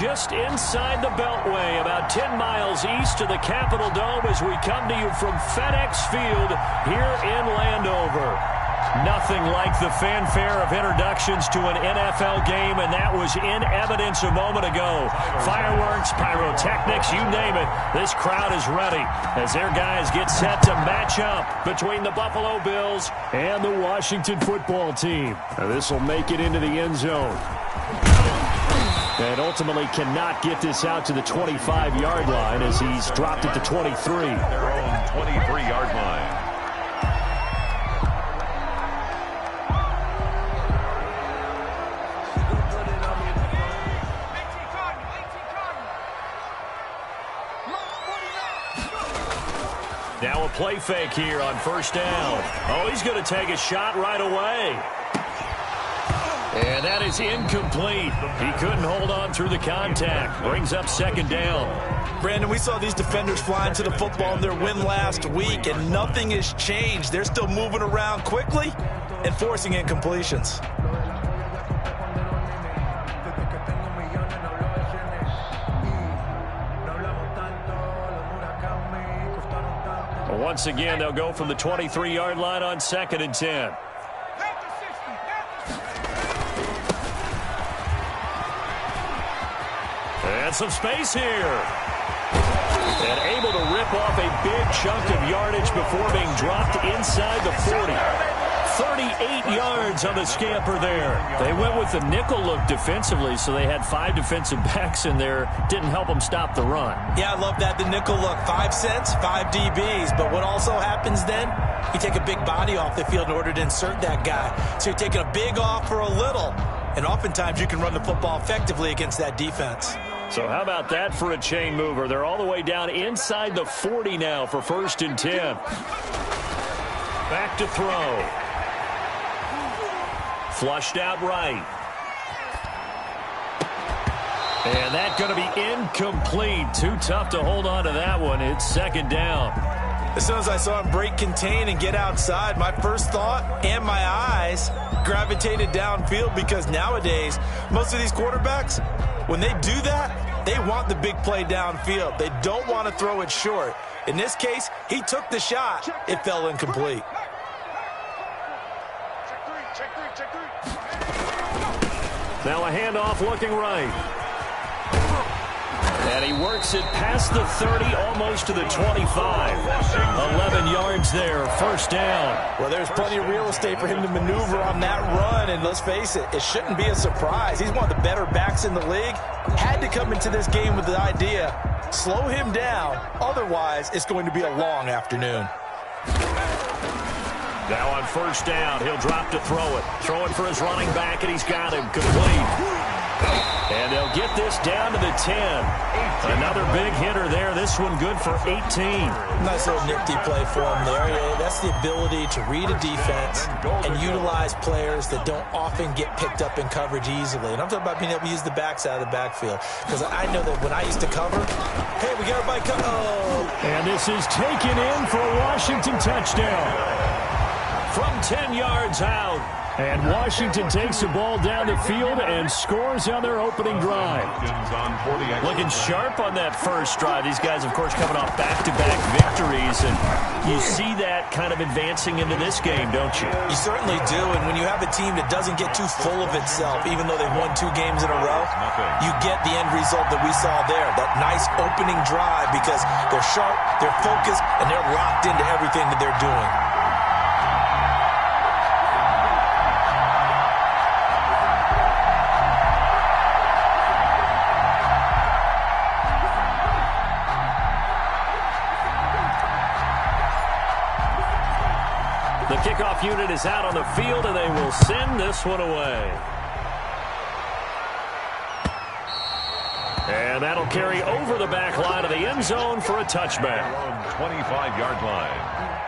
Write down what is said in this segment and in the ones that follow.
just inside the Beltway, about 10 miles east of the Capitol Dome as we come to you from FedEx Field here in Landover. Nothing like the fanfare of introductions to an NFL game, and that was in evidence a moment ago. Fireworks, pyrotechnics, you name it. This crowd is ready as their guys get set to match up between the Buffalo Bills and the Washington football team. Now, this will make it into the end zone. And ultimately cannot get this out to the 25-yard line as he's dropped it to 23. Their own 23-yard line. Now a play fake here on first down. Oh, he's going to take a shot right away. And that is incomplete. He couldn't hold on through the contact. Brings up second down. Brandon, we saw these defenders flying to the football in their win last week, and nothing has changed. They're still moving around quickly and forcing incompletions. Once again, they'll go from the 23-yard line on 2nd and 10. And some space here. And able to rip off a big chunk of yardage before being dropped inside the 40. 38 yards on the scamper there. They went with the nickel look defensively, so they had 5 defensive backs in there. Didn't help them stop the run. Yeah, I love that, the nickel look. 5 cents, 5 DBs. But what also happens then, you take a big body off the field in order to insert that guy. So you're taking a big off for a little. And oftentimes you can run the football effectively against that defense. So how about that for a chain mover? They're all the way down inside the 40 now for 1st and 10. Back to throw. Flushed out right. And that's going to be incomplete. Too tough to hold on to that one. It's 2nd down. As soon as I saw him break contain and get outside, my first thought and my eyes gravitated downfield, because nowadays, most of these quarterbacks, when they do that, they want the big play downfield. They don't want to throw it short. In this case, he took the shot. It fell incomplete. Now a handoff looking right. And he works it past the 30, almost to the 25. 11 yards there, 1st down. Well, there's plenty of real estate for him to maneuver on that run, and let's face it, it shouldn't be a surprise. He's one of the better backs in the league. Had to come into this game with the idea, slow him down, otherwise it's going to be a long afternoon. Now on 1st down, he'll drop to throw it. Throwing for his running back, and he's got him complete. And they'll get this down to the 10. Another big hitter there. This one good for 18. Nice little nifty play for him there. Yeah, that's the ability to read a defense and utilize players that don't often get picked up in coverage easily. And I'm talking about being able to use the backs out of the backfield. Because I know that when I used to cover, hey, we got everybody cover. Oh. And this is taken in for a Washington touchdown. From 10 yards out. And Washington takes the ball down the field and scores on their opening drive. Looking sharp on that first drive. These guys, of course, coming off back-to-back victories. And you see that kind of advancing into this game, don't you? You certainly do. And when you have a team that doesn't get too full of itself, even though they've won 2 games in a row, you get the end result that we saw there. That nice opening drive, because they're sharp, they're focused, and they're locked into everything that they're doing. The kickoff unit is out on the field, and they will send this one away. And that'll carry over the back line of the end zone for a touchback. 25-yard line.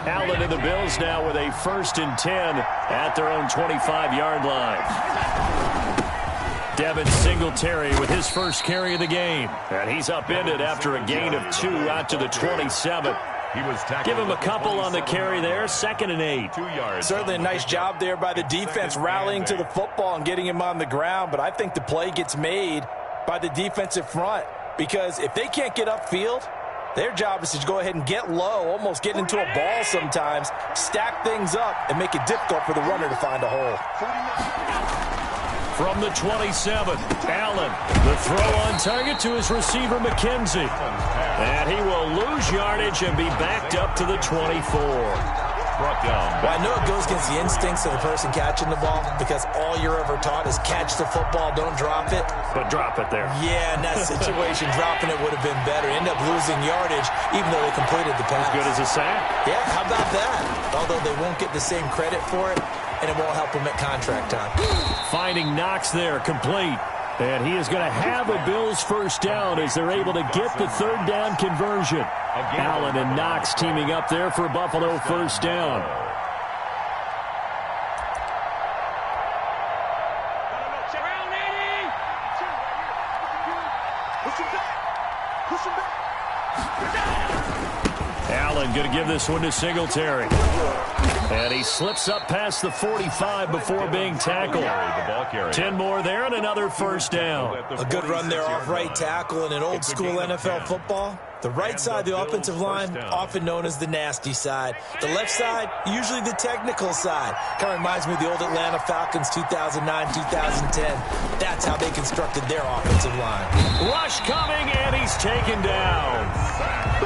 Allen and the Bills now with a 1st and 10 at their own 25-yard line. Devin Singletary with his first carry of the game. And he's upended after a gain of 2 out to the 27. Give him a couple on the carry there. 2nd and 8. 2 yards. Certainly a nice job there by the defense rallying to the football and getting him on the ground. But I think the play gets made by the defensive front, because if they can't get upfield, their job is to go ahead and get low, almost get into a ball sometimes, stack things up, and make it difficult for the runner to find a hole. From the 27, Allen, the throw on target to his receiver, McKenzie. And he will lose yardage and be backed up to the 24. Brought down. Well, I know it goes against the instincts of the person catching the ball, because all you're ever taught is catch the football, don't drop it. But drop it there. Yeah, in that situation, dropping it would have been better. End up losing yardage, even though they completed the pass. As good as a sack. Yeah, how about that? Although they won't get the same credit for it, and it won't help them at contract time. Finding Knox there, complete. And he is going to have a Bills first down as they're able to get the 3rd down conversion. Allen and Knox teaming up there for Buffalo first down. Allen going to give this one to Singletary. And he slips up past the 45 before being tackled. 10 more there and another first down. A good run there off right tackle in an old school NFL football. The right side of the offensive line, often known as the nasty side. The left side, usually the technical side. Kind of reminds me of the old Atlanta Falcons 2009, 2010. That's how they constructed their offensive line. Rush coming, and he's taken down.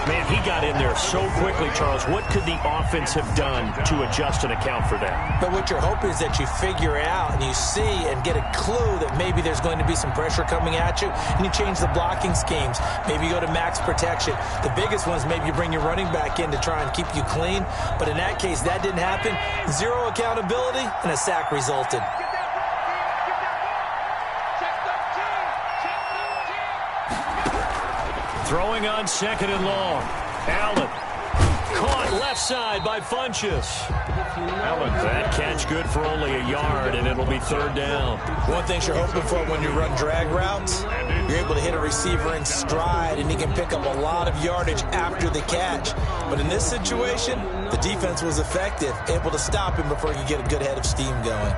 Man, he got in there so quickly, Charles. What could the offense have done to adjust and account for that? But what you're hoping is that you figure it out and you see and get a clue that maybe there's going to be some pressure coming at you, and you change the blocking schemes. Maybe you go to max protection. The biggest one is maybe you bring your running back in to try and keep you clean. But in that case, that didn't happen. 0 accountability, and a sack resulted. Throwing on 2nd and long. Allen. Caught left side by Funchess. Allen, that catch good for only a yard, and it'll be 3rd down. One thing you're hoping for when you run drag routes, you're able to hit a receiver in stride, and he can pick up a lot of yardage after the catch. But in this situation, the defense was effective, able to stop him before he could get a good head of steam going.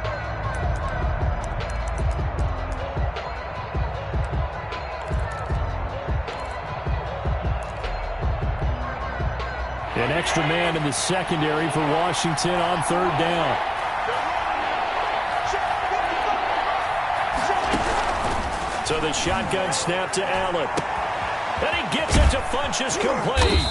An extra man in the secondary for Washington on 3rd down. So the shotgun snap to Allen. And he gets it to Funchess, complete.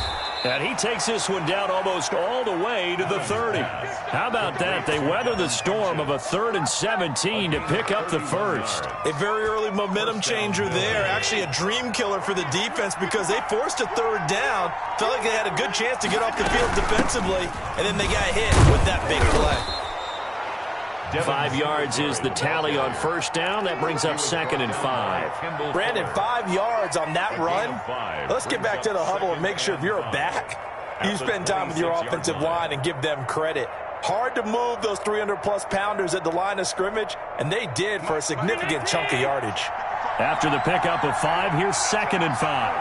And he takes this one down almost all the way to the 30. How about that? They weather the storm of a 3rd and 17 to pick up the first. A very early momentum changer there. Actually a dream killer for the defense, because they forced a 3rd down. Felt like they had a good chance to get off the field defensively, and then they got hit with that big play. 5 yards is the tally on first down. That brings up 2nd and 5. Brandon, 5 yards on that run. Let's get back to the huddle and make sure if you're a back, you spend time with your offensive line and give them credit. Hard to move those 300-plus pounders at the line of scrimmage, and they did for a significant chunk of yardage. After the pickup of 5, here's 2nd and 5.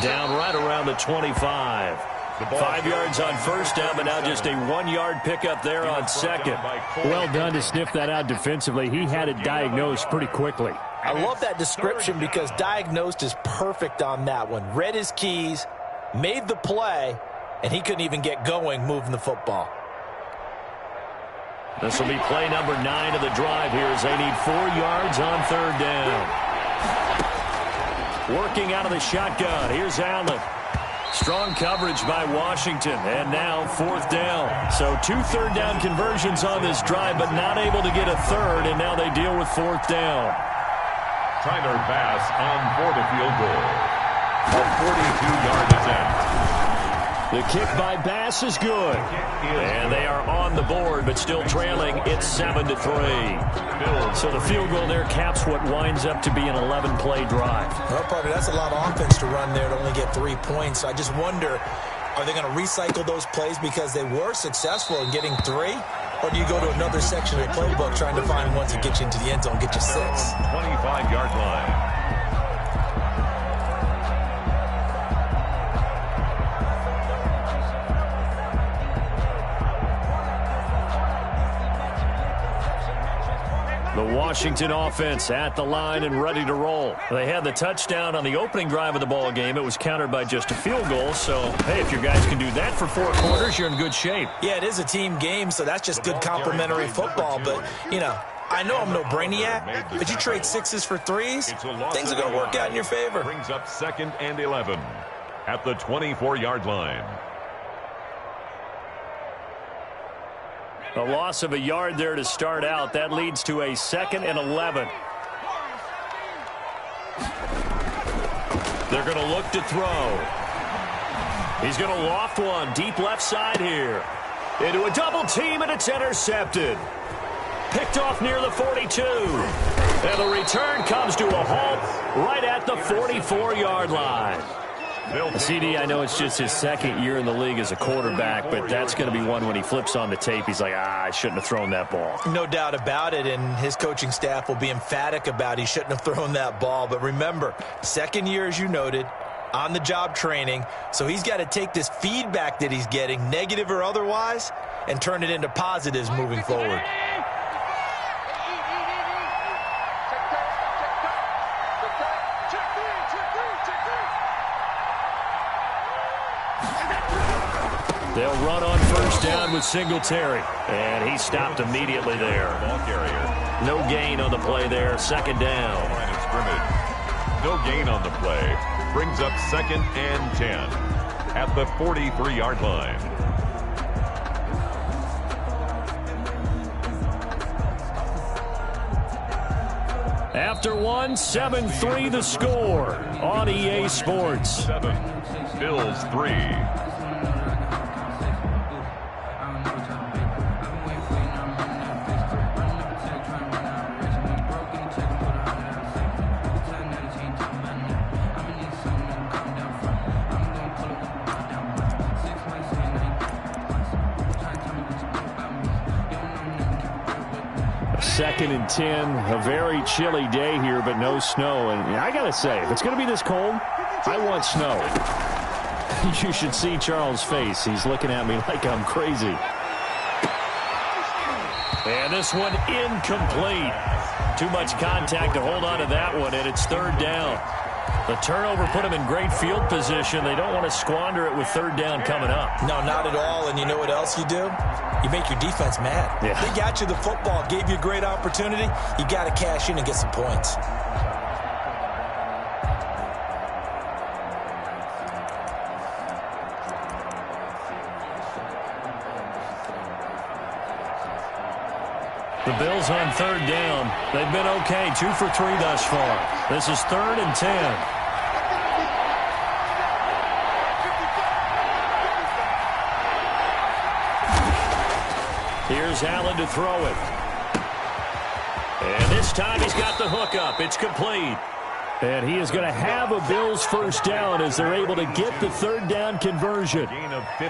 Down right around the 25. 5 yards on first down, but now just a 1-yard pickup there on 2nd. Well done to sniff that out defensively. He had it diagnosed pretty quickly. I love that description, because diagnosed is perfect on that one. Read his keys, made the play, and he couldn't even get going moving the football. This will be play number 9 of the drive here as they need 4 yards on 3rd down. Working out of the shotgun. Here's Allen. Strong coverage by Washington, and now 4th down. So 2 3rd down conversions on this drive, but not able to get a 3rd, and now they deal with 4th down. Tyler Bass on for the field goal. A 42-yard attempt. The kick by Bass is good. And they are on the board, but still trailing. It's 7-3. So the field goal there caps what winds up to be an 11-play drive. Well, Parker, that's a lot of offense to run there to only get 3 points. I just wonder, are they going to recycle those plays because they were successful in getting 3? or do you go to another section of the playbook trying to find ones that get you into the end zone, get you 6? 25-yard line. The Washington offense at the line and ready to roll. They had the touchdown on the opening drive of the ball game. It was countered by just a field goal. So, hey, if your guys can do that for 4 quarters, you're in good shape. Yeah, it is a team game, so that's just good complementary football. But, you know, I know I'm no brainiac, but you trade 6s for 3s, things are going to work out in your favor. Brings up 2nd and 11 at the 24-yard line. A loss of a yard there to start out. That leads to a 2nd and 11. They're going to look to throw. He's going to loft one deep left side here. Into a double team, and it's intercepted. Picked off near the 42. And the return comes to a halt right at the 44-yard line. CD, I know it's just his 2nd year in the league as a quarterback, but that's going to be one when he flips on the tape. He's like, I shouldn't have thrown that ball. No doubt about it, and his coaching staff will be emphatic about he shouldn't have thrown that ball. But remember, 2nd year, as you noted, on-the-job training, so he's got to take this feedback that he's getting, negative or otherwise, and turn it into positives moving forward. They'll run on first down with Singletary. And he stopped immediately there. Ball carrier. No gain on the play there. 2nd down. Line of scrimmage. No gain on the play. Brings up 2nd and 10 at the 43-yard line. After one, 7-3 the score on EA Sports. 7. Bills 3. Second and 10, a very chilly day here, but no snow. And I got to say, if it's going to be this cold, I want snow. You should see Charles' face. He's looking at me like I'm crazy. And this one incomplete. Too much contact to hold on to that one, and it's 3rd down. The turnover put them in great field position. They don't want to squander it with 3rd down coming up. No, not at all. And you know what else you do? You make your defense mad. Yeah. They got you the football, gave you a great opportunity. You got to cash in and get some points. The Bills on 3rd down. They've been okay, 2 for 3 thus far. This is 3rd and 10. Here's Allen to throw it. And this time he's got the hook up. It's complete. And he is going to have a Bills first down as they're able to get the 3rd down conversion.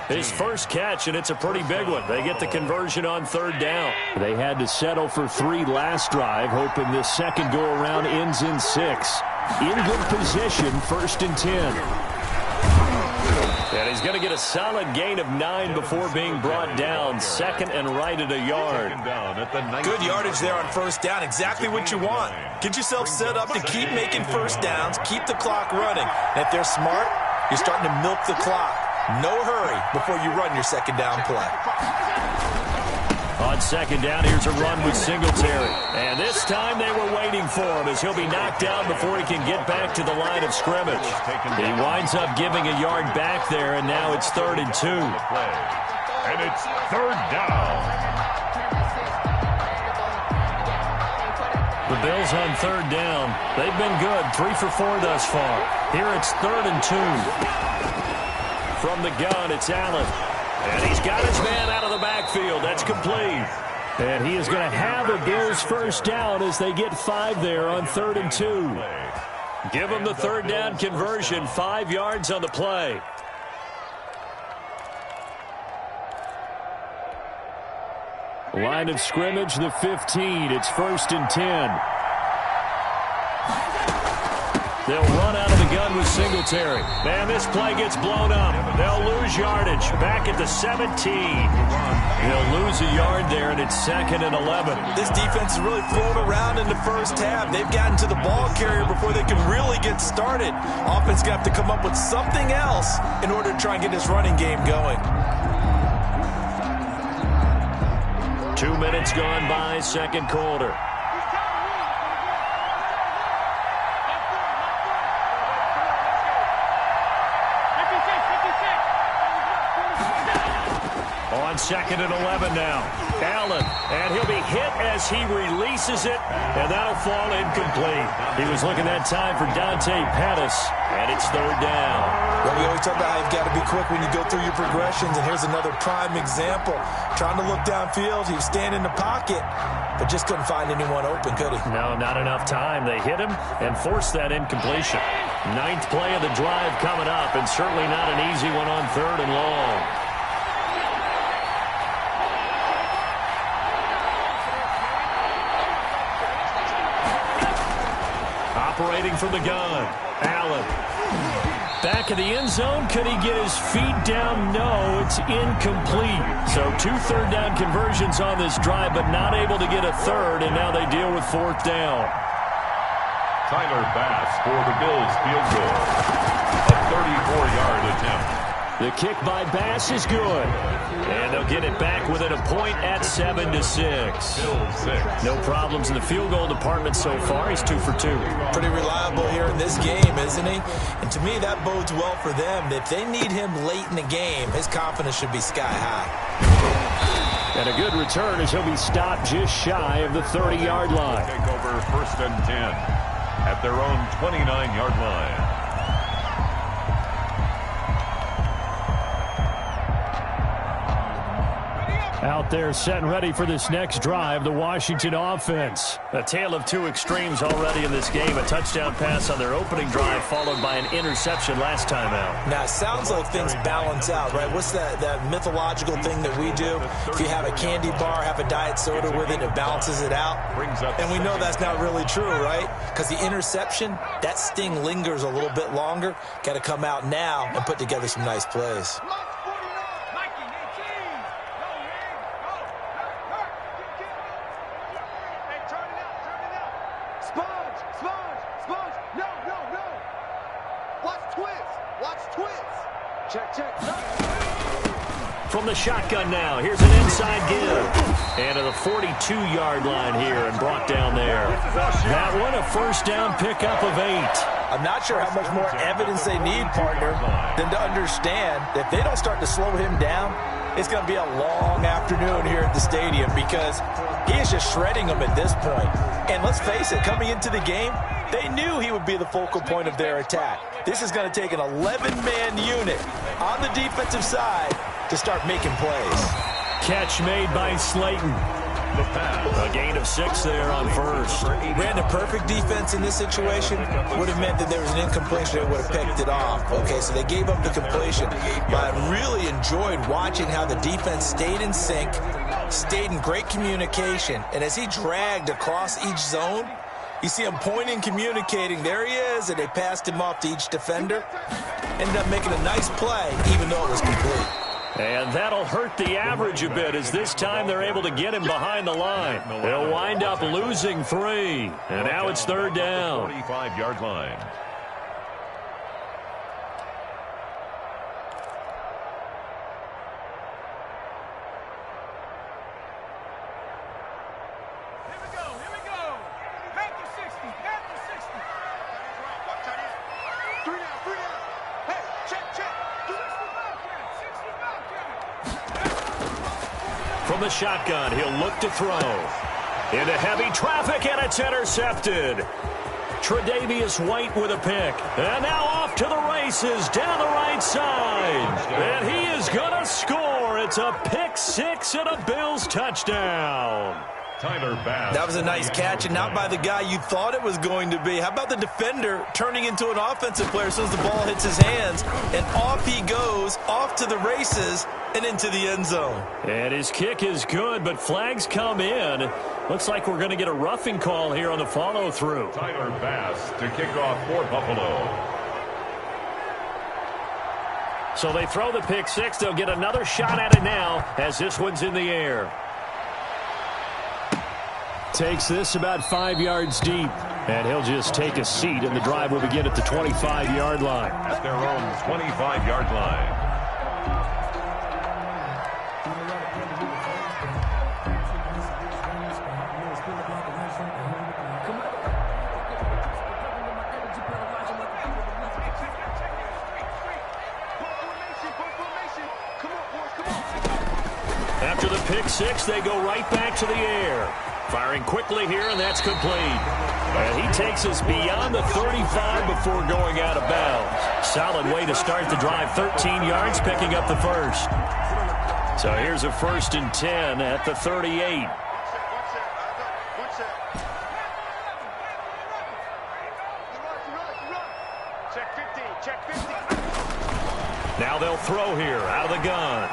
His first catch, and it's a pretty big one. They get the conversion on 3rd down. They had to settle for 3 last drive, hoping this second go-around ends in 6. In good position, 1st and 10. And he's going to get a solid gain of 9 before being brought down. 2nd and right at a yard. Good yardage there on 1st down. Exactly what you want. Get yourself set up to keep making 1st downs. Keep the clock running. And if they're smart, you're starting to milk the clock. No hurry before you run your 2nd down play. On 2nd down, here's a run with Singletary. And this time they were waiting for him as he'll be knocked down before he can get back to the line of scrimmage. He winds up giving a yard back there, and now it's 3rd and 2. And it's 3rd down. The Bills on 3rd down. They've been good, 3 for 4 thus far. Here it's 3rd and 2. From the gun, it's Allen. And he's got his man out of the backfield. That's complete. And he is going to have a Bills first down as they get 5 there on 3rd and 2. Give him the 3rd down conversion, 5 yards on the play. Line of scrimmage, the 15. It's 1st and 10. They'll run out of the gun with Singletary. Man, this play gets blown up. They'll lose yardage. Back at the 17. They'll lose a yard there, and it's 2nd and 11. This defense is really thrown around in the first half. They've gotten to the ball carrier before they can really get started. Offense got to come up with something else in order to try and get this running game going. 2 minutes gone by, second quarter. On 2nd and 11 now. Allen, and he'll be hit as he releases it, and that'll fall incomplete. He was looking that time for Dante Pettis, and it's 3rd down. Well, we always talk about how you've got to be quick when you go through your progressions, and here's another prime example. Trying to look downfield, he was standing in the pocket, but just couldn't find anyone open, could he? No, not enough time. They hit him and forced that incompletion. 9th play of the drive coming up, and certainly not an easy one on 3rd and long. Operating from the gun, Allen. Back of the end zone, could he get his feet down? No, it's incomplete. So 2 third-down conversions on this drive, but not able to get a third, and now they deal with 4th down. Tyler Bass for the Bills field goal. A 34-yard attempt. The kick by Bass is good. And they'll get it back within a point at 7-6. No problems in the field goal department so far. He's 2 for 2. Pretty reliable here in this game, isn't he? And to me, that bodes well for them. If they need him late in the game, his confidence should be sky high. And a good return as he'll be stopped just shy of the 30-yard line. Take over 1st and 10 at their own 29-yard line. Out there set and ready for this next drive, the Washington offense. A tale of 2 extremes already in this game. A touchdown pass on their opening drive followed by an interception last time out. Now, it sounds like things balance out, right? What's that mythological thing that we do? If you have a candy bar, have a diet soda with it, it balances it out. And we know that's not really true, right? Because the interception, that sting lingers a little bit longer. Got to come out now and put together some nice plays. From the shotgun now, here's an inside give. And to the 42-yard line here and brought down there. That one, a 1st down pickup of 8. I'm not sure how much more evidence they need, partner, than to understand that if they don't start to slow him down, it's going to be a long afternoon here at the stadium because he is just shredding them at this point. And let's face it, coming into the game, they knew he would be the focal point of their attack. This is going to take an 11-man unit on the defensive side to start making plays. Catch made by Slayton. A gain of 6 there on 1st. Ran a perfect defense in this situation would have meant that there was an incompletion that would have picked it off. Okay, so they gave up the completion. But I really enjoyed watching how the defense stayed in sync, stayed in great communication. And as he dragged across each zone, you see him pointing, communicating. There he is, and they passed him off to each defender. Ended up making a nice play, even though it was complete. And that'll hurt the average a bit as this time they're able to get him behind the line. They'll wind up losing 3. And now it's 3rd down. 45-yard line. From the shotgun, he'll look to throw. Into heavy traffic, and it's intercepted. Tre'Davious White with a pick. And now off to the races down the right side. And he is going to score. It's a pick 6 and a Bills touchdown. Tyler Bass. That was a nice catch, and not by the guy you thought it was going to be. How about the defender turning into an offensive player as soon as the ball hits his hands, and off he goes, off to the races, and into the end zone. And his kick is good, but flags come in. Looks like we're going to get a roughing call here on the follow-through. Tyler Bass to kick off for Buffalo. So they throw the pick six. They'll get another shot at it now as this one's in the air. Takes this about 5 yards deep. And he'll just take a seat, and the drive will begin at the 25-yard line. At their own 25-yard line. After the pick six, they go right back to the air. Firing quickly here, and that's complete. And he takes us beyond the 35 before going out of bounds. Solid way to start the drive. 13 yards, picking up the first. So here's a 1st and 10 at the 38. Now they'll throw here out of the gun.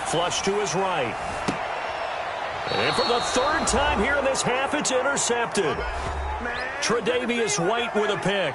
Flush to his right. And for the 3rd time here in this half, it's intercepted. Tre'Davious White with a pick.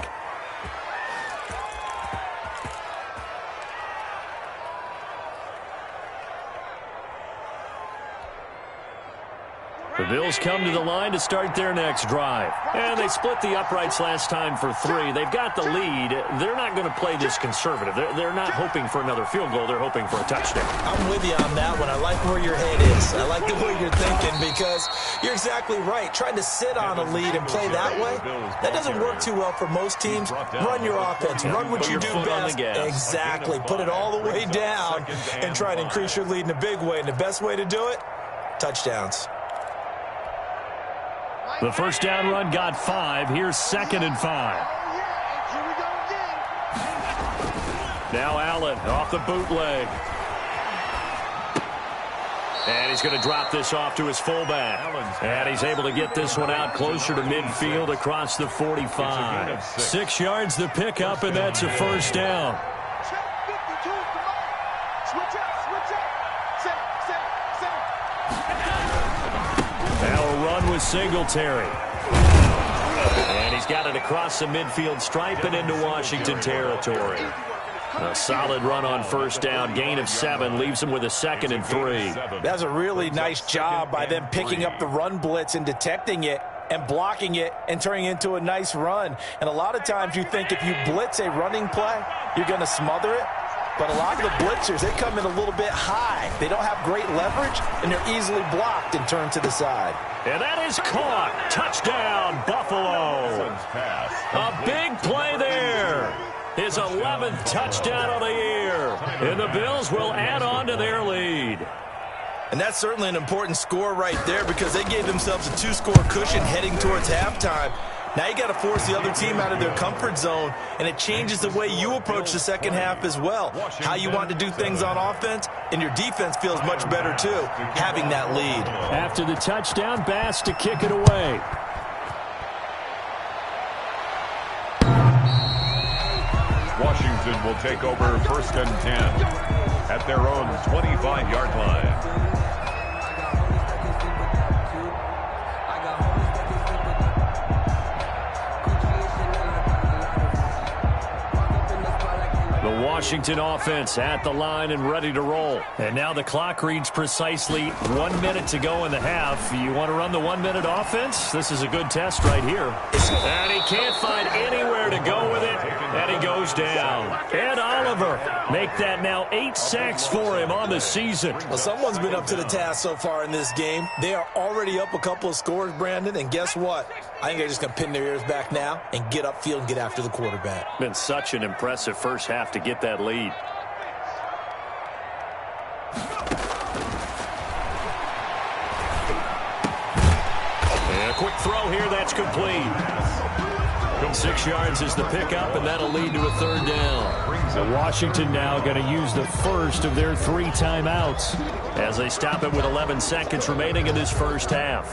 The Bills come to the line to start their next drive. And they split the uprights last time for 3. They've got the lead. They're not going to play this conservative. They're not hoping for another field goal. They're hoping for a touchdown. I'm with you on that one. I like where your head is. I like the way you're thinking because you're exactly right. Trying to sit on a lead and play that way, that doesn't work too well for most teams. Run your offense. Run what you do best. Exactly. Put it all the way down and try to increase your lead in a big way. And the best way to do it, touchdowns. The first down run got 5. Here's 2nd and 5. Now Allen off the bootleg. And he's going to drop this off to his fullback. And he's able to get this one out closer to midfield across the 45. 6 yards the pickup, and that's a first down. With Singletary. And he's got it across the midfield stripe and into Washington territory. A solid run on first down. Gain of 7 leaves him with a 2nd and 3. That's a really nice job by them picking up the run blitz and detecting it and blocking it and turning it into a nice run. And a lot of times you think if you blitz a running play, you're going to smother it. But a lot of the blitzers, they come in a little bit high. They don't have great leverage, and they're easily blocked and turned to the side. And that is caught. Touchdown, Buffalo. A big play there. His 11th touchdown of the year. And the Bills will add on to their lead. And that's certainly an important score right there because they gave themselves a 2-score cushion heading towards halftime. Now you got to force the other team out of their comfort zone, and it changes the way you approach the second half as well. How you want to do things on offense, and your defense feels much better too, having that lead. After the touchdown, Bass to kick it away. Washington will take over 1st and 10 at their own 25-yard line. Washington offense at the line and ready to roll. And now the clock reads precisely 1 minute to go in the half. You want to run the 1-minute offense? This is a good test right here. And he can't find anywhere to go with it. And he goes down. Ed Oliver make that now 8 sacks for him on the season. Well, someone's been up to the task so far in this game. They are already up a couple of scores, Brandon. And guess what? I think they're just going to pin their ears back now and get upfield and get after the quarterback. Been such an impressive first half to get that lead. And a quick throw here, that's complete. 6 yards is the pickup, and that'll lead to a 3rd down. So Washington now going to use the first of their 3 timeouts as they stop it with 11 seconds remaining in this first half.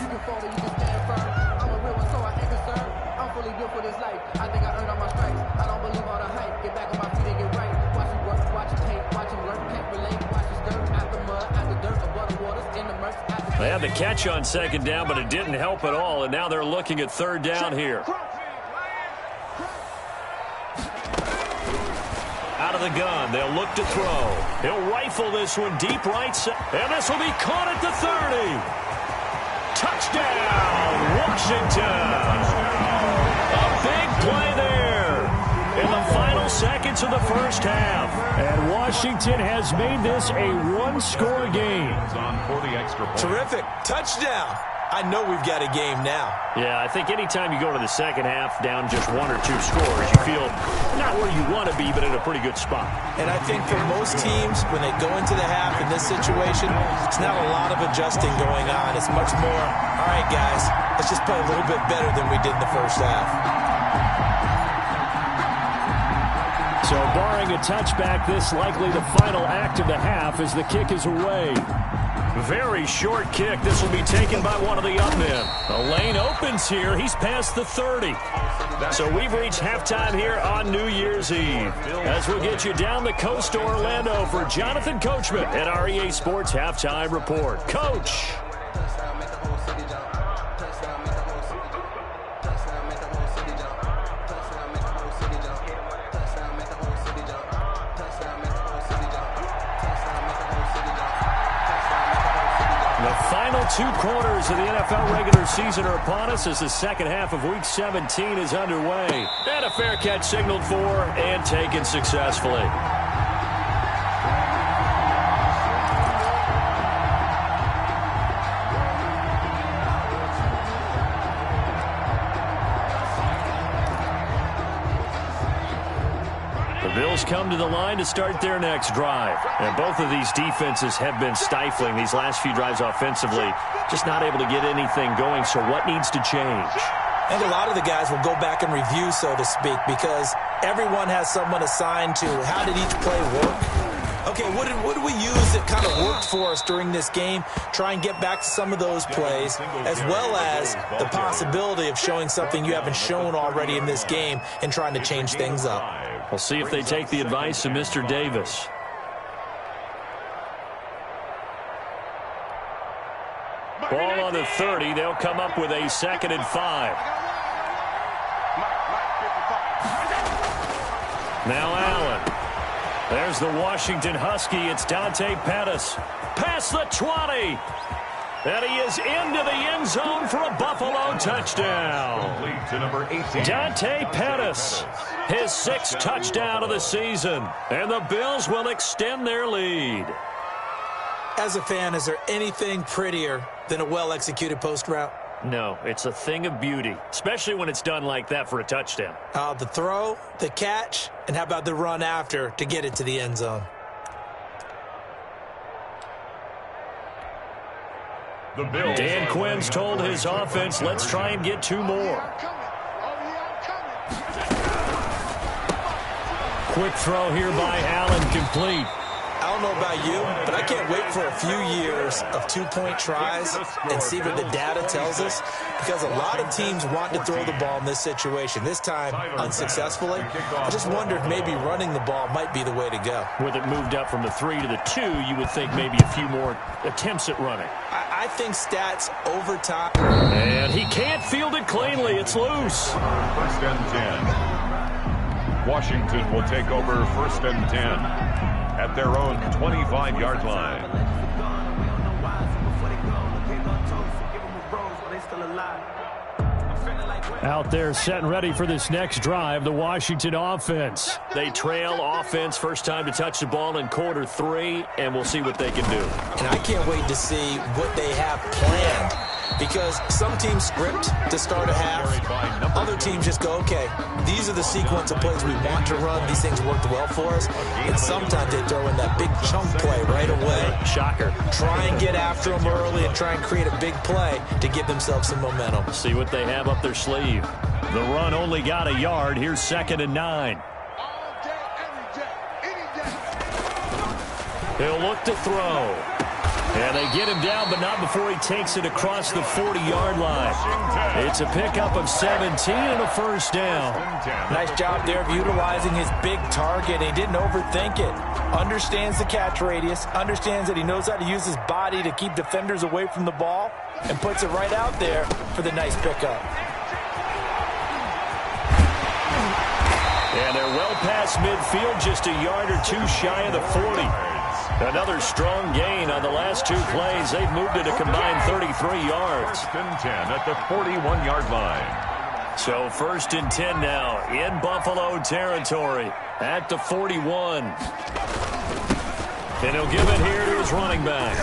They had the catch on second down, but it didn't help at all, and now they're looking at third down here. Out of the gun, they'll look to throw. He'll rifle this one deep right side, and this will be caught at the 30. Touchdown, Washington. A big play there in the final seconds of the first half. And Washington has made this a one-score game. Terrific. Touchdown. I know we've got a game now. Yeah, I think anytime you go to the second half down just 1 or 2 scores, you feel not where you want to be, but in a pretty good spot. And I think for most teams, when they go into the half in this situation, it's not a lot of adjusting going on. It's much more, all right, guys, let's just play a little bit better than we did in the first half. So barring a touchback, this likely the final act of the half as the kick is away. Very short kick. This will be taken by one of the up men. The lane opens here. He's past the 30. So we've reached halftime here on New Year's Eve. As we'll get you down the coast to Orlando for Jonathan Coachman at our EA Sports Halftime Report. Coach. Final 2 quarters of the NFL regular season are upon us as the second half of Week 17 is underway. And a fair catch signaled for and taken successfully. The Bills come to the line to start their next drive. And both of these defenses have been stifling these last few drives offensively. Just not able to get anything going. So what needs to change? And a lot of the guys will go back and review, so to speak, because everyone has someone assigned to how did each play work. Okay, what did we use that kind of worked for us during this game? Try and get back to some of those plays, as well as the possibility of showing something you haven't shown already in this game and trying to change things up. We'll see if they take the advice of Mr. Davis. Ball on the 30. They'll come up with a 2nd and 5. Now Allen. There's the Washington Husky. It's Dante Pettis. Past the 20. And he is into the end zone for a Buffalo touchdown. Dante Pettis, his 6th touchdown of the season. And the Bills will extend their lead. As a fan, is there anything prettier than a well-executed post route? No, it's a thing of beauty, especially when it's done like that for a touchdown. The throw, the catch, and how about the run after to get it to the end zone? Dan Quinn's told his offense, let's try and get 2 more. Quick throw here by Allen, complete. I don't know about you, but I can't wait for a few years of 2-point tries and see what the data tells us, because a lot of teams want to throw the ball in this situation. This time, unsuccessfully. I just wonder if maybe running the ball might be the way to go. With it moved up from the 3 to the 2, you would think maybe a few more attempts at running. I think stats over time. And he can't field it cleanly. It's loose. 1st and 10. Washington will take over 1st and 10. At their own 25-yard line. Out there set and ready for this next drive, the Washington offense. They trail offense first time to touch the ball in quarter 3, and we'll see what they can do. And I can't wait to see what they have planned, because some teams script to start a half. Other teams just go, okay, these are the sequence of plays we want to run. These things worked well for us. And sometimes they throw in that big chunk play right away. Shocker. Try and get after them early and try and create a big play to give themselves some momentum. See what they have up their sleeve. The run only got a yard. Here's 2nd and 9. He'll look to throw. And they get him down, but not before he takes it across the 40-yard line. It's a pickup of 17 and a first down. Nice job there of utilizing his big target. He didn't overthink it. Understands the catch radius, understands that he knows how to use his body to keep defenders away from the ball, and puts it right out there for the nice pickup. And they're well past midfield, just a yard or two shy of the 40. Another strong gain on the last two plays. They've moved it a combined 33 yards. First and 10 at the 41-yard line. So 1st and 10 now in Buffalo territory at the 41. And he'll give it here to his running back.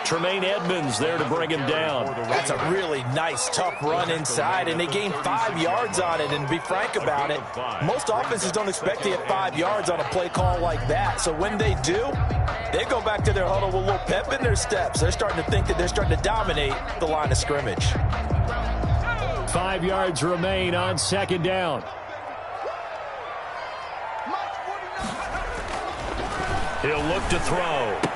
Tremaine Edmonds there to bring him down. That's a really nice, tough run inside, and they gained 5 yards on it. And to be frank about it, most offenses don't expect to get 5 yards on a play call like that. So when they do, they go back to their huddle with a little pep in their steps. They're starting to think that they're starting to dominate the line of scrimmage. 5 yards remain on 2nd down. He'll look to throw.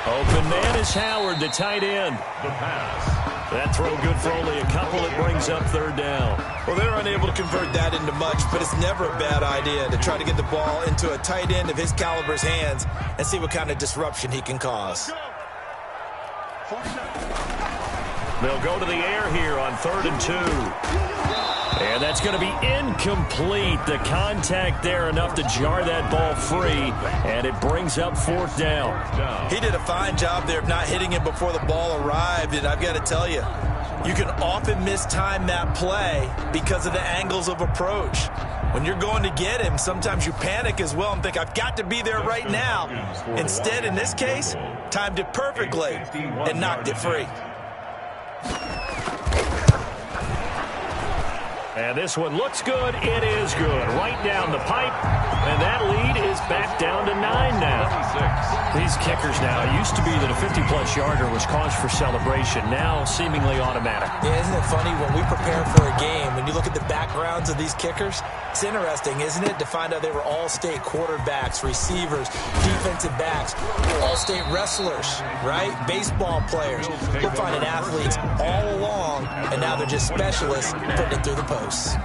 Open man is Howard, the tight end. The pass. That throw good for only a couple. It brings up 3rd down. Well, they're unable to convert that into much, but it's never a bad idea to try to get the ball into a tight end of his caliber's hands and see what kind of disruption he can cause. They'll go to the air here on 3rd and 2. And that's going to be incomplete. The contact there enough to jar that ball free, and it brings up 4th down. He did a fine job there of not hitting him before the ball arrived, and I've got to tell you, you can often mistime that play because of the angles of approach. When you're going to get him, sometimes you panic as well and think, I've got to be there right now. Instead, in this case, timed it perfectly and knocked it free. And this one looks good. It is good. Right down the pipe. And that lead is back down to 9 now. These kickers now, it used to be that a 50-plus yarder was cause for celebration. Now seemingly automatic. Yeah, isn't it funny when we prepare for a game, when you look at the backgrounds of these kickers, it's interesting, isn't it, to find out they were all-state quarterbacks, receivers, defensive backs, all-state wrestlers, right? Baseball players. We're finding athletes all along, and now they're just specialists putting it through the posts.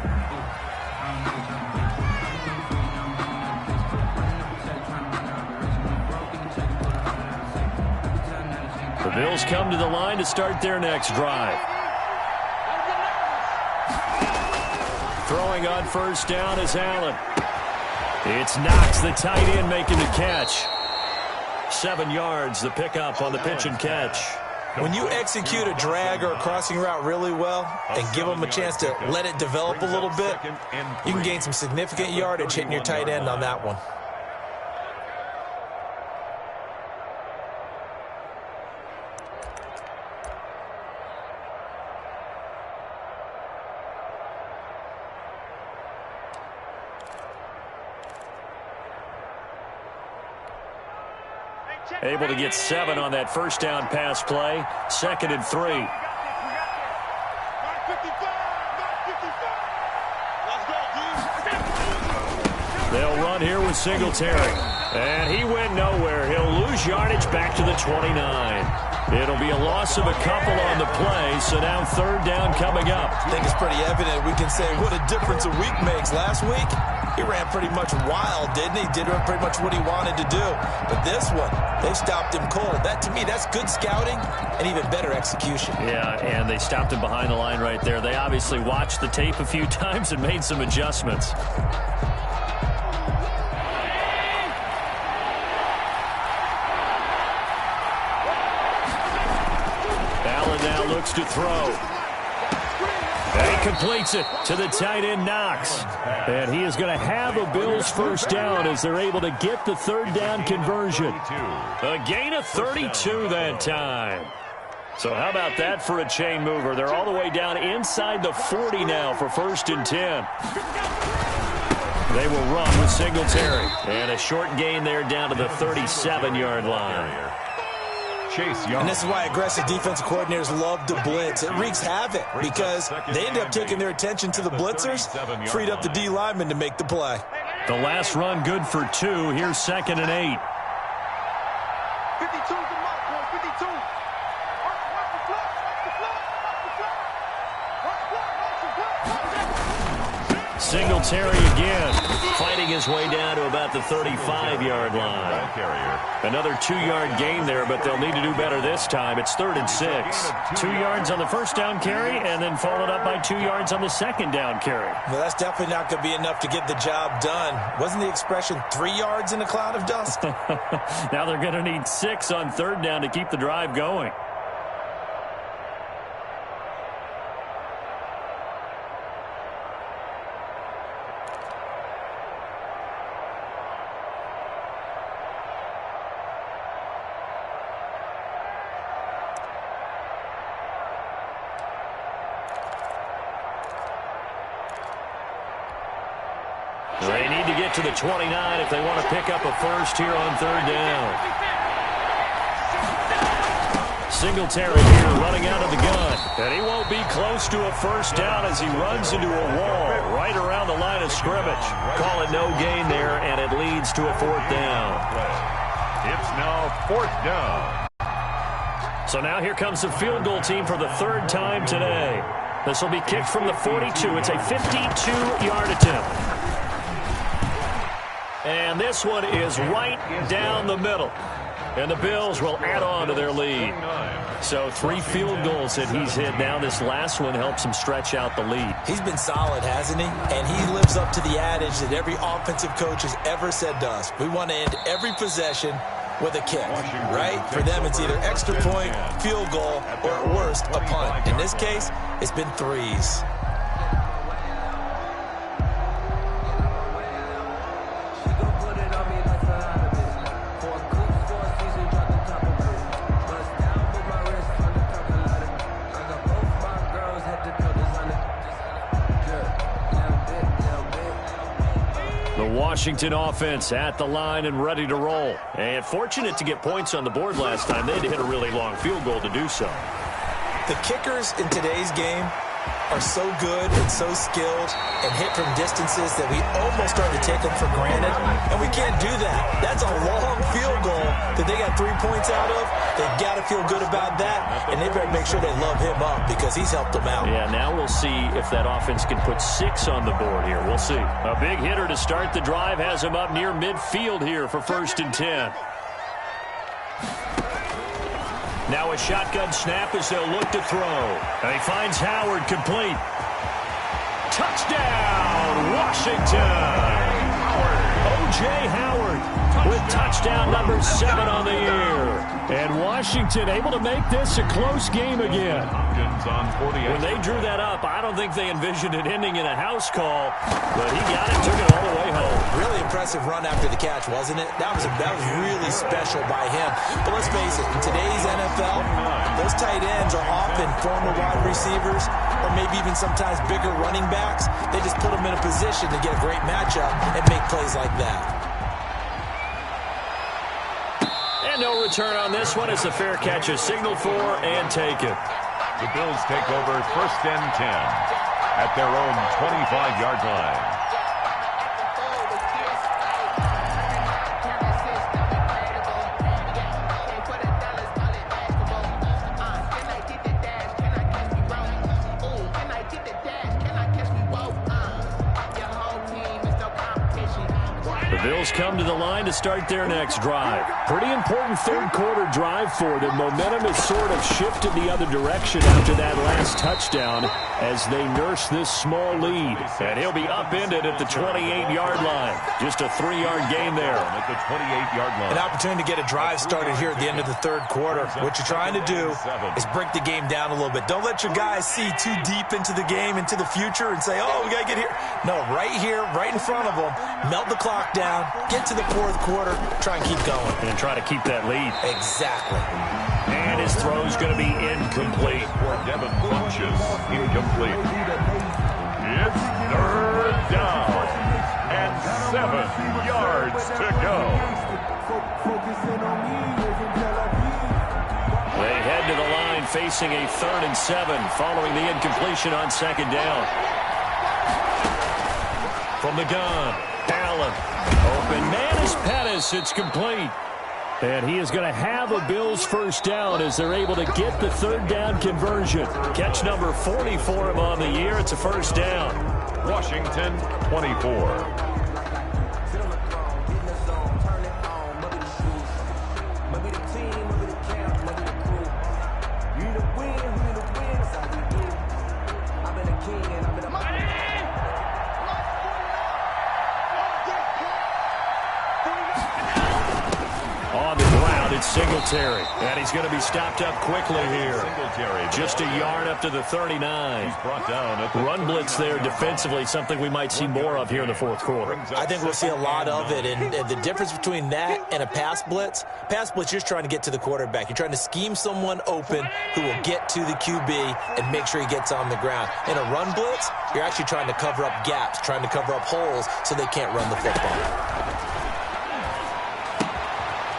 The Bills come to the line to start their next drive. Throwing on 1st down is Allen. It's Knox, the tight end, making the catch. 7 yards, the pickup on the pitch and catch. When you execute a drag or a crossing route really well and give them a chance to let it develop a little bit, you can gain some significant yardage hitting your tight end on that one. Able to get 7 on that 1st down pass play. 2nd and 3. They'll run here with Singletary. And he went nowhere. He'll lose yardage back to the 29. It'll be a loss of a couple on the play, so now 3rd down coming up. I think it's pretty evident. We can say what a difference a week makes. Last week, he ran pretty much wild, didn't he? Did pretty much what he wanted to do. But this one, they stopped him cold. That, to me, that's good scouting and even better execution. Yeah, and they stopped him behind the line right there. They obviously watched the tape a few times and made some adjustments. Allen now looks to throw. And he completes it to the tight end, Knox. And he is going to have a Bills 1st down as they're able to get the 3rd down conversion. A gain of 32 that time. So how about that for a chain mover? They're all the way down inside the 40 now for 1st and 10. They will run with Singletary. And a short gain there down to the 37-yard line. Chase Young. And this is why aggressive defensive coordinators love to blitz. It wreaks havoc because they end up taking their attention to the blitzers, freed up the D lineman to make the play. The last run good for 2. Here's 2nd and 8. Singletary again, fighting his way down to about the 35-yard line. Another 2-yard gain there, but they'll need to do better this time. It's 3rd and 6. 2 yards on the first down carry, and then followed up by 2 yards on the second down carry. Well, that's definitely not going to be enough to get the job done. Wasn't the expression 3 yards in a cloud of dust? Now they're going to need 6 on 3rd down to keep the drive going. They need to get to the 29 if they want to pick up a first here on 3rd down. Singletary here running out of the gun. And he won't be close to a first down as he runs into a wall right around the line of scrimmage. Call it no gain there, and it leads to a 4th down. It's now 4th down. So now here comes the field goal team for the 3rd time today. This will be kicked from the 42. It's a 52-yard attempt. And this one is right down the middle. And the Bills will add on to their lead. So 3 field goals that he's hit now. This last one helps him stretch out the lead. He's been solid, hasn't he? And he lives up to the adage that every offensive coach has ever said to us. We want to end every possession with a kick, right? For them, it's either extra point, field goal, or at worst, a punt. In this case, it's been 3s. Washington offense at the line and ready to roll. And fortunate to get points on the board last time. They had to hit a really long field goal to do so. The kickers in today's game are so good and so skilled and hit from distances that we almost start to take them for granted. And we can't do that. That's a long field goal that they got 3 points out of. They've got to feel good about that. And they better make sure they love him up because he's helped them out. Yeah, now we'll see if that offense can put 6 on the board here. We'll see. A big hitter to start the drive has him up near midfield here for 1st and 10. Now a shotgun snap as they'll look to throw. And he finds Howard complete. Touchdown, Washington! O.J. Howard with touchdown number 7 on the year. And Washington able to make this a close game again. When they drew that up, I don't think they envisioned it ending in a house call, but he got it, took it all the way home. Really impressive run after the catch, wasn't it? That was really special by him. But let's face it, in today's NFL, those tight ends are often former wide receivers or maybe even sometimes bigger running backs. They just put them in a position to get a great matchup and make plays like that. And no return on this one as the fair catch is signaled for and taken. The Bills take over 1st and 10 at their own 25-yard line. Bills come to the line to start their next drive. Pretty important 3rd quarter drive for them. Momentum has sort of shifted the other direction after that last touchdown as they nurse this small lead. And he'll be upended at the 28-yard line. Just a 3-yard gain there. At the 28-yard line. An opportunity to get a drive started here at the end of the 3rd quarter. What you're trying to do is break the game down a little bit. Don't let your guys see too deep into the game, into the future, and say, oh, we got to get here. No, right here, right in front of them, melt the clock down, get to the 4th quarter, try and keep going. And try to keep that lead. Exactly. And his throw's going to be incomplete. For Devin Funches, incomplete. It's 3rd down and 7 yards to go. They head to the line facing a 3rd and 7 following the incompletion on 2nd down. From the gun, Allen. Open man is Pettis. It's complete. And he is going to have a Bills 1st down as they're able to get the 3rd down conversion. Catch number 40 for him on the year. It's a 1st down. Washington 24. Singletary, and he's going to be stopped up quickly here. Just a yard up to the 39. He's brought down at the run blitz there defensively, something we might see more of here in the fourth quarter. I think we'll see a lot of it, and the difference between that and a pass blitz, you're just trying to get to the quarterback. You're trying to scheme someone open who will get to the QB and make sure he gets on the ground. In a run blitz, you're actually trying to cover up gaps, trying to cover up holes so they can't run the football.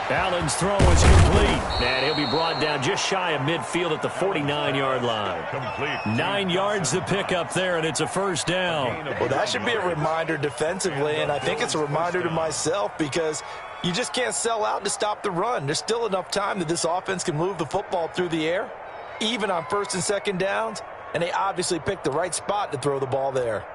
Allen's throw is complete, and he'll be brought down just shy of midfield at the 49-yard line. 9 yards to pick up there, and it's a first down. Well, that should be a reminder defensively, and I think it's a reminder to myself because you just can't sell out to stop the run. There's still enough time that this offense can move the football through the air, even on first and second downs, and they obviously picked the right spot to throw the ball there.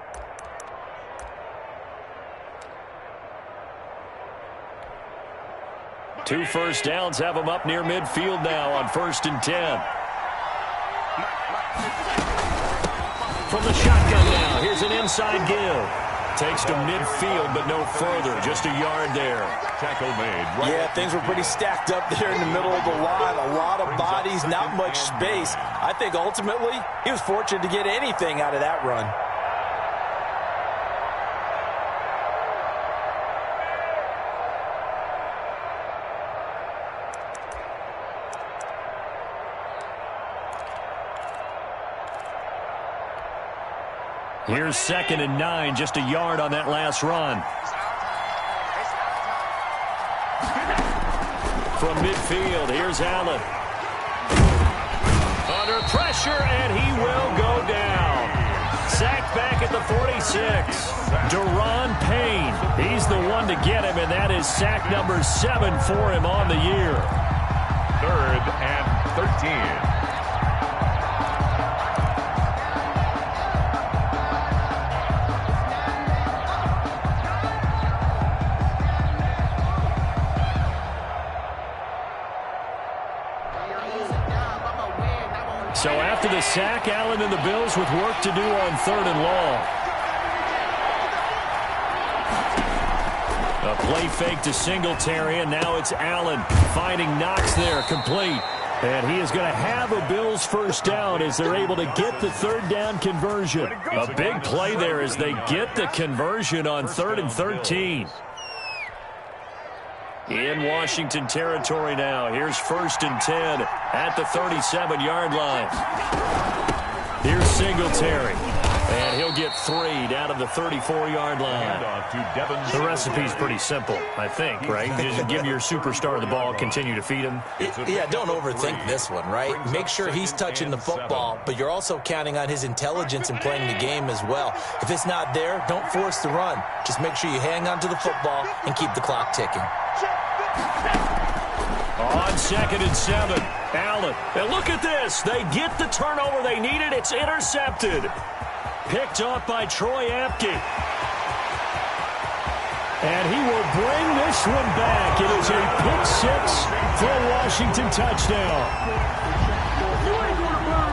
Two first downs have them up near midfield now on 1st and 10. From the shotgun now, here's an inside give. Takes to midfield, but no further. Just a yard there. Tackle made. Yeah, things were pretty stacked up there in the middle of the line. A lot of bodies, not much space. I think ultimately he was fortunate to get anything out of that run. Here's 2nd and 9, just a yard on that last run. From midfield, here's Allen. Under pressure, and he will go down. Sacked back at the 46. Deron Payne, he's the one to get him, and that is sack number 7 for him on the year. 3rd and 13. So after the sack, Allen and the Bills with work to do on 3rd and long. A play fake to Singletary, and now it's Allen finding Knox there, complete. And he is going to have a Bills first down as they're able to get the 3rd down conversion. A big play there as they get the conversion on 3rd and 13. In Washington territory now. Here's 1st and 10 at the 37-yard line. Here's Singletary. And he'll get 3 down to the 34-yard line. The recipe's pretty simple, I think, right? Just give your superstar the ball, continue to feed him. Yeah, don't overthink this one, right? Make sure he's touching the football, but you're also counting on his intelligence in playing the game as well. If it's not there, don't force the run. Just make sure you hang on to the football and keep the clock ticking. On 2nd and 7, Allen. And look at this. They get the turnover they needed. It's intercepted. Picked off by Troy Apke. And he will bring this one back. It is a pick 6 for a Washington touchdown.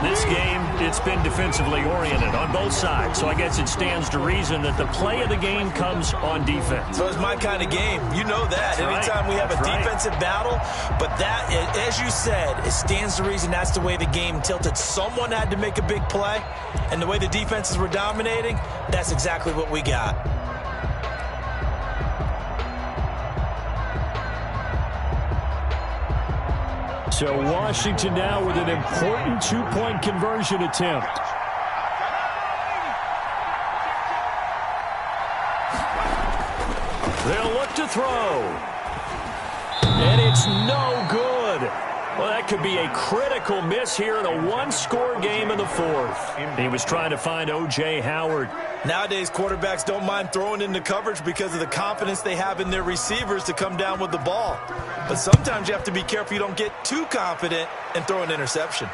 This game, it's been defensively oriented on both sides, so I guess it stands to reason that the play of the game comes on defense. So it's my kind of game. You know that. Anytime we have a defensive battle, but that, as you said, it stands to reason that's the way the game tilted. Someone had to make a big play, and the way the defenses were dominating, that's exactly what we got. So Washington now with an important 2-point conversion attempt. They'll look to throw. And it's no good. Well, that could be a critical miss here in a one-score game in the 4th. He was trying to find O.J. Howard. Nowadays, quarterbacks don't mind throwing into coverage because of the confidence they have in their receivers to come down with the ball. But sometimes you have to be careful you don't get too confident and throw an interception.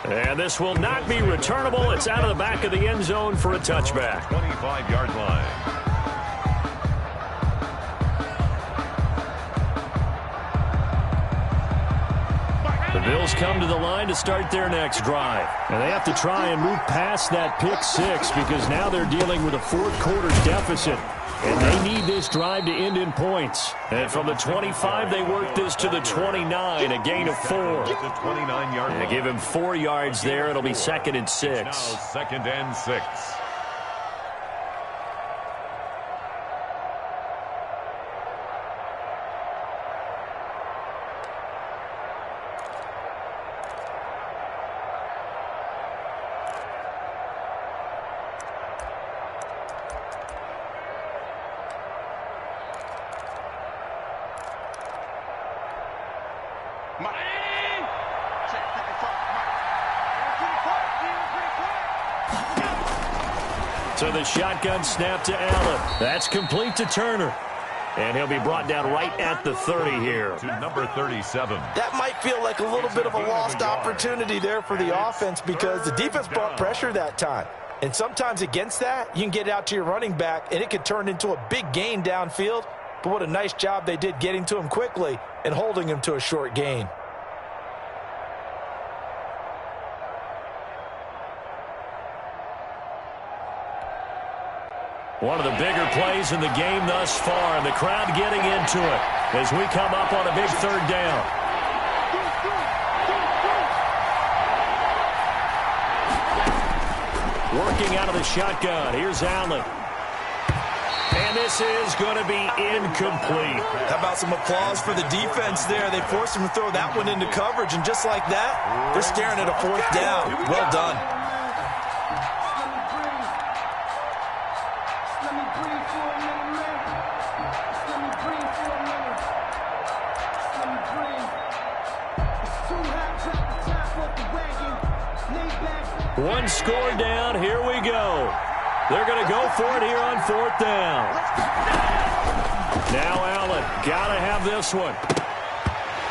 And this will not be returnable. It's out of the back of the end zone for a touchback. 25-yard line. The Bills come to the line to start their next drive. And they have to try and move past that pick six because now they're dealing with a fourth-quarter deficit. And they need this drive to end in points. And from the 25, they work this to the 29, a gain of 4. The 29-yard line. They give him 4 yards there. It'll be 2nd and 6. Now 2nd and 6. So the shotgun snap to Allen. That's complete to Turner. And he'll be brought down right at the 30 here. To number 37. That might feel like a little bit of a lost opportunity there for the offense because the defense brought pressure that time. And sometimes against that, you can get out to your running back, and it could turn into a big gain downfield. But what a nice job they did getting to him quickly and holding him to a short gain. One of the bigger plays in the game thus far, and the crowd getting into it as we come up on a big 3rd down. Working out of the shotgun. Here's Allen. And this is going to be incomplete. How about some applause for the defense there? They forced him to throw that one into coverage, and just like that, they're staring at a 4th down. Well done. One score down. Here we go. They're going to go for it here on 4th down. Now Allen. Got to have this one.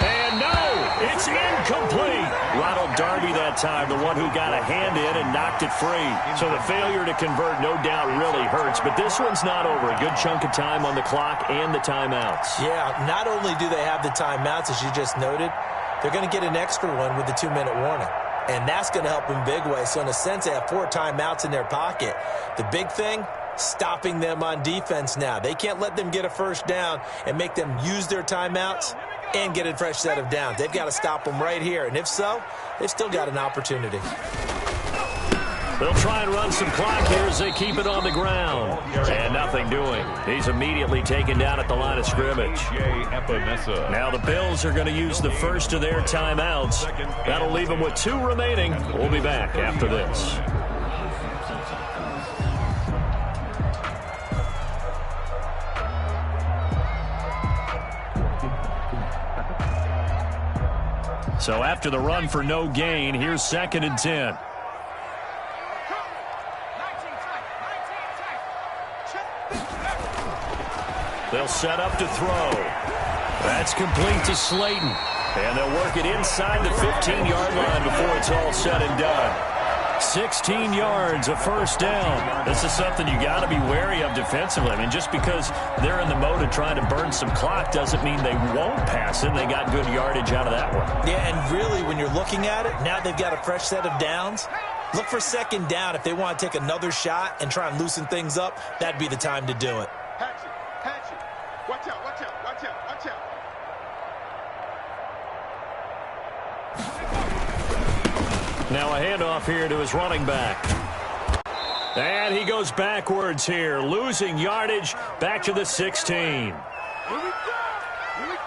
And no, it's incomplete. Ronald Darby that time, the one who got a hand in and knocked it free. So the failure to convert no doubt really hurts, but this one's not over. A good chunk of time on the clock and the timeouts. Yeah, not only do they have the timeouts, as you just noted, they're going to get an extra one with the 2-minute warning. And that's going to help in big way. So in a sense, they have 4 timeouts in their pocket. The big thing, stopping them on defense now. They can't let them get a first down and make them use their timeouts and get a fresh set of downs. They've got to stop them right here. And if so, they've still got an opportunity. They'll try and run some clock here as they keep it on the ground. And nothing doing. He's immediately taken down at the line of scrimmage. Now the Bills are going to use the first of their timeouts. That'll leave them with 2 remaining. We'll be back after this. So after the run for no gain, here's 2nd and 10. They'll set up to throw. That's complete to Slayton. And they'll work it inside the 15-yard line before it's all said and done. 16 yards, a first down. This is something you got to be wary of defensively. I mean, just because they're in the mode of trying to burn some clock doesn't mean they won't pass it. They got good yardage out of that one. Yeah, and really, when you're looking at it, now they've got a fresh set of downs. Look for 2nd down. If they want to take another shot and try and loosen things up, that'd be the time to do it. Watch out, watch out, watch out, watch out. Now a handoff here to his running back. And he goes backwards here, losing yardage back to the 16. Here we go, here we go.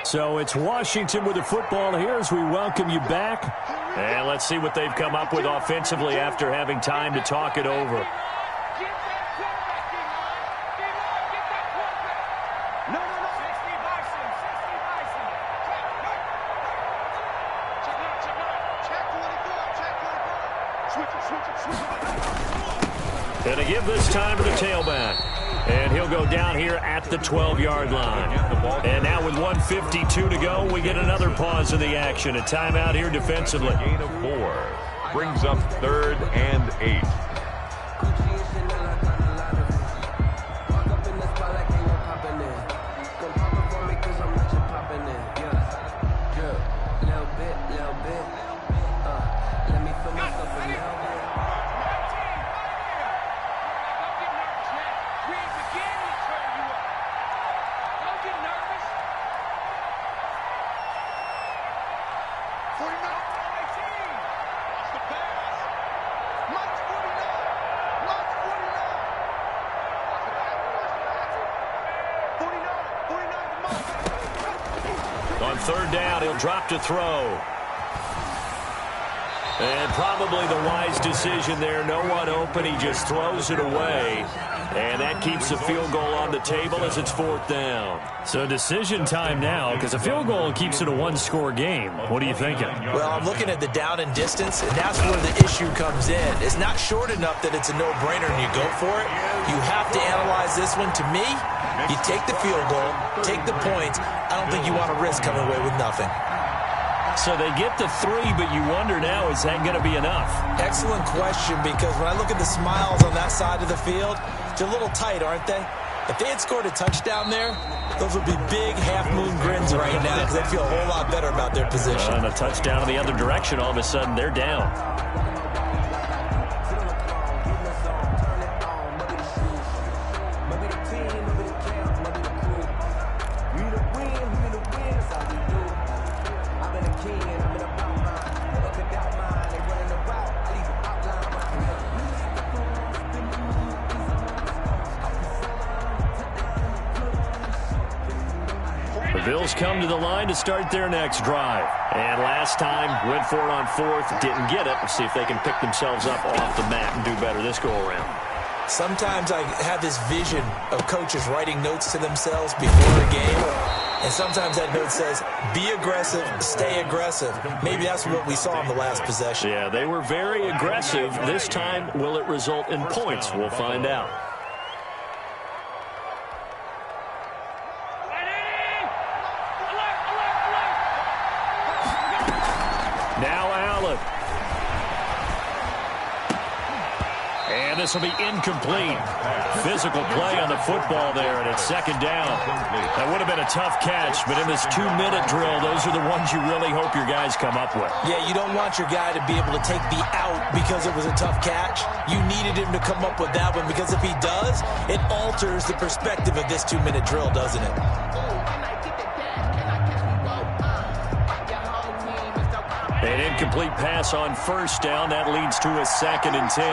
So it's Washington with the football here as we welcome you back. And let's see what they've come up with offensively after having time to talk it over. Check it out, check it out. Check what it goes. And to give this time to the tailback. And he'll go down here at the 12-yard line. And now with 1:52 to go, we get another pause of the action. A timeout here defensively. Gain of 4 brings up 3rd and 8. On 3rd down, he'll drop to throw. And probably the wise decision there. No one open. He just throws it away. And that keeps the field goal on the table as it's 4th down. So decision time now, because a field goal keeps it a one-score game. What are you thinking? Well, I'm looking at the down and distance, and that's where the issue comes in. It's not short enough that it's a no-brainer and you go for it. You have to analyze this one. To me, you take the field goal, take the points. I don't think you want to risk coming away with nothing. So they get the 3, but you wonder now, is that going to be enough? Excellent question, because when I look at the smiles on that side of the field, they're a little tight, aren't they? If they had scored a touchdown there, those would be big half-moon grins right now because they'd feel a whole lot better about their position. And a touchdown in the other direction, all of a sudden they're down. The Bills come to the line to start their next drive. And last time, went for it on 4th, didn't get it. We'll see if they can pick themselves up off the mat and do better this go-around. Sometimes I have this vision of coaches writing notes to themselves before a game. And sometimes that note says, be aggressive, stay aggressive. Maybe that's what we saw in the last possession. Yeah, they were very aggressive. This time, will it result in points? We'll find out. Now Allen. And this will be incomplete. Physical play on the football there, and it's 2nd down. That would have been a tough catch, but in this 2-minute drill, those are the ones you really hope your guys come up with. Yeah, you don't want your guy to be able to take the out because it was a tough catch. You needed him to come up with that one, because if he does, it alters the perspective of this 2-minute drill, doesn't it? An incomplete pass on 1st down. That leads to a 2nd and 10.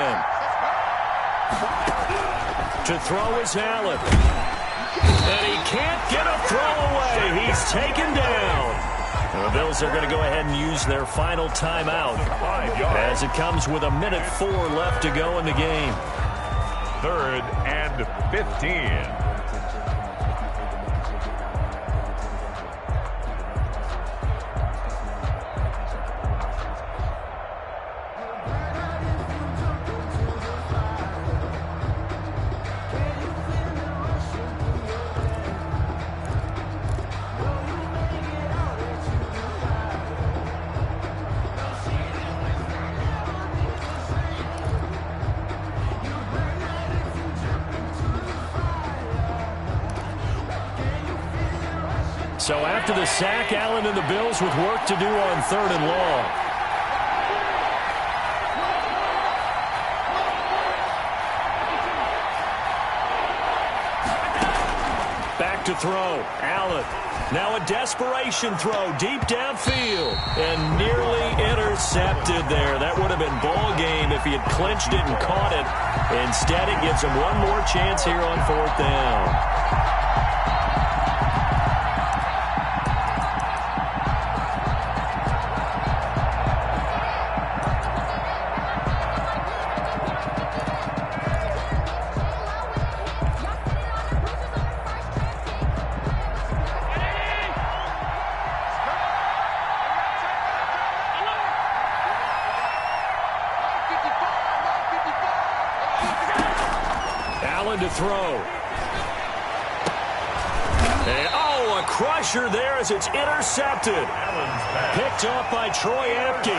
To throw is Allen. And he can't get a throw away. He's taken down. And the Bills are going to go ahead and use their final timeout as it comes with 1:04 left to go in the game. 3rd and 15. So after the sack, Allen and the Bills with work to do on 3rd and long. Back to throw. Allen. Now a desperation throw deep downfield. And nearly intercepted there. That would have been ball game if he had clinched it and caught it. Instead, it gives him one more chance here on 4th down. going to throw. And, oh, a crusher there as it's intercepted. Picked off by Troy Apke.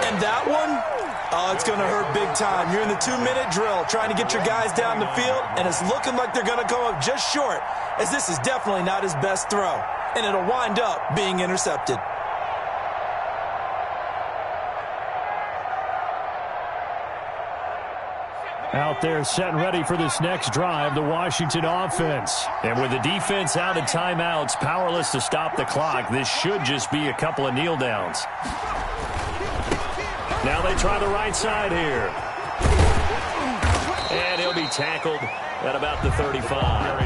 And that one, oh, it's going to hurt big time. You're in the 2-minute drill trying to get your guys down the field, and it's looking like they're going to go up just short, as this is definitely not his best throw. And it'll wind up being intercepted. Out there set and ready for this next drive, the Washington offense. And with the defense out of timeouts, powerless to stop the clock, this should just be a couple of kneel downs. Now they try the right side here. And he'll be tackled at about the 35.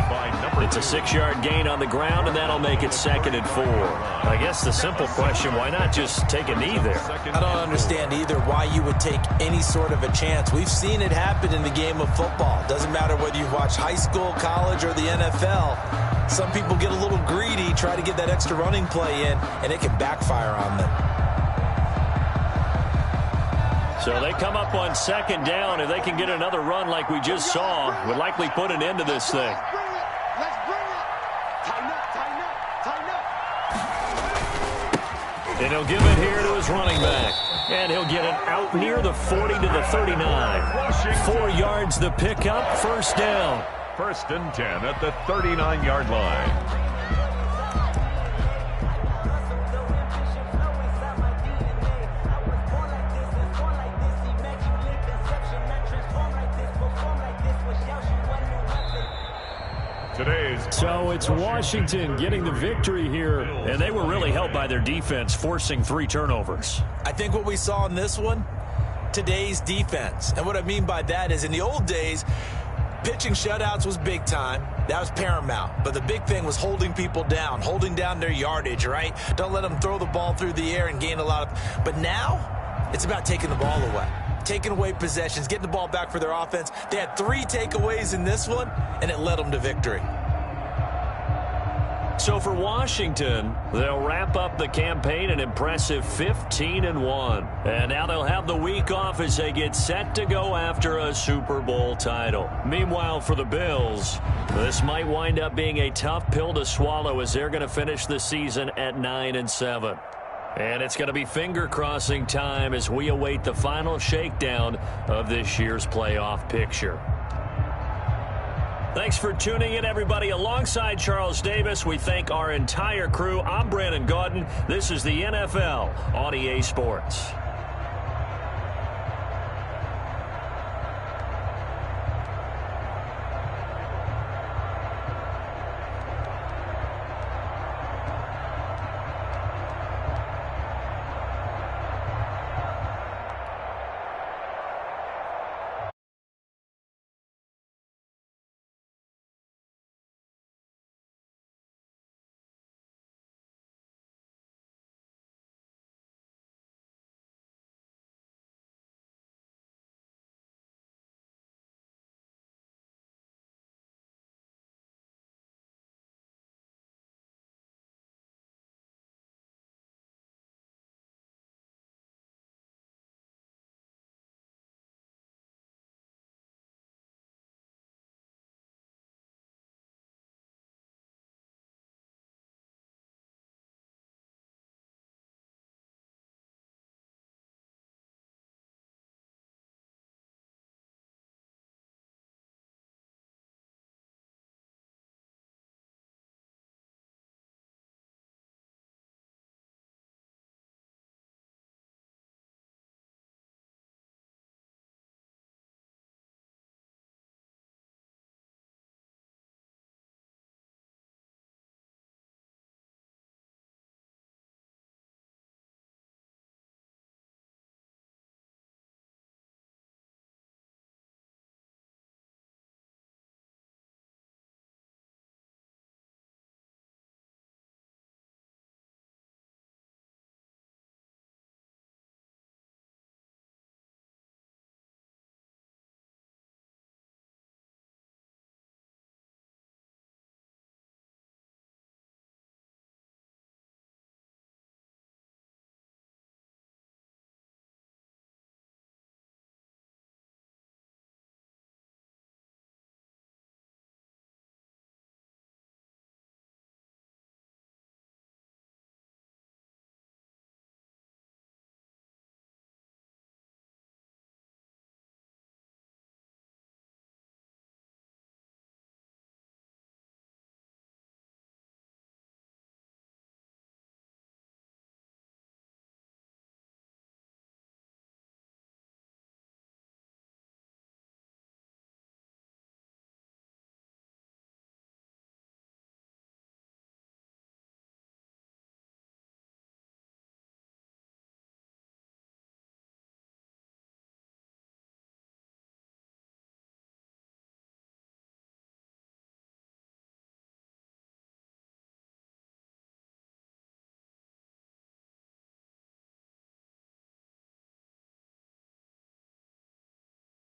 It's a 6-yard gain on the ground, and that'll make it 2nd and 4. I guess the simple question, why not just take a knee there? I don't understand either why you would take any sort of a chance. We've seen it happen in the game of football. Doesn't matter whether you've watched high school, college, or the NFL. Some people get a little greedy, try to get that extra running play in, and it can backfire on them. So they come up on 2nd down. If they can get another run like we just saw, would likely put an end to this thing. Let's bring it. Tighten up, tighten up, tighten up. And he'll give it here to his running back. And he'll get it out near the 40 to the 39. 4 yards the pickup, 1st down. 1st and 10 at the 39-yard line. So it's Washington getting the victory here. And they were really helped by their defense, forcing 3 turnovers. I think what we saw in this one, today's defense. And what I mean by that is in the old days, pitching shutouts was big time. That was paramount. But the big thing was holding people down, holding down their yardage, right? Don't let them throw the ball through the air and gain a lot of... But now, it's about taking the ball away. Taking away possessions, getting the ball back for their offense. They had 3 takeaways in this one, and it led them to victory. So for Washington, they'll wrap up the campaign an impressive 15-1. And now they'll have the week off as they get set to go after a Super Bowl title. Meanwhile, for the Bills, this might wind up being a tough pill to swallow as they're going to finish the season at 9-7. And it's going to be finger-crossing time as we await the final shakedown of this year's playoff picture. Thanks for tuning in, everybody. Alongside Charles Davis, we thank our entire crew. I'm Brandon Gaudin. This is the NFL on EA Sports.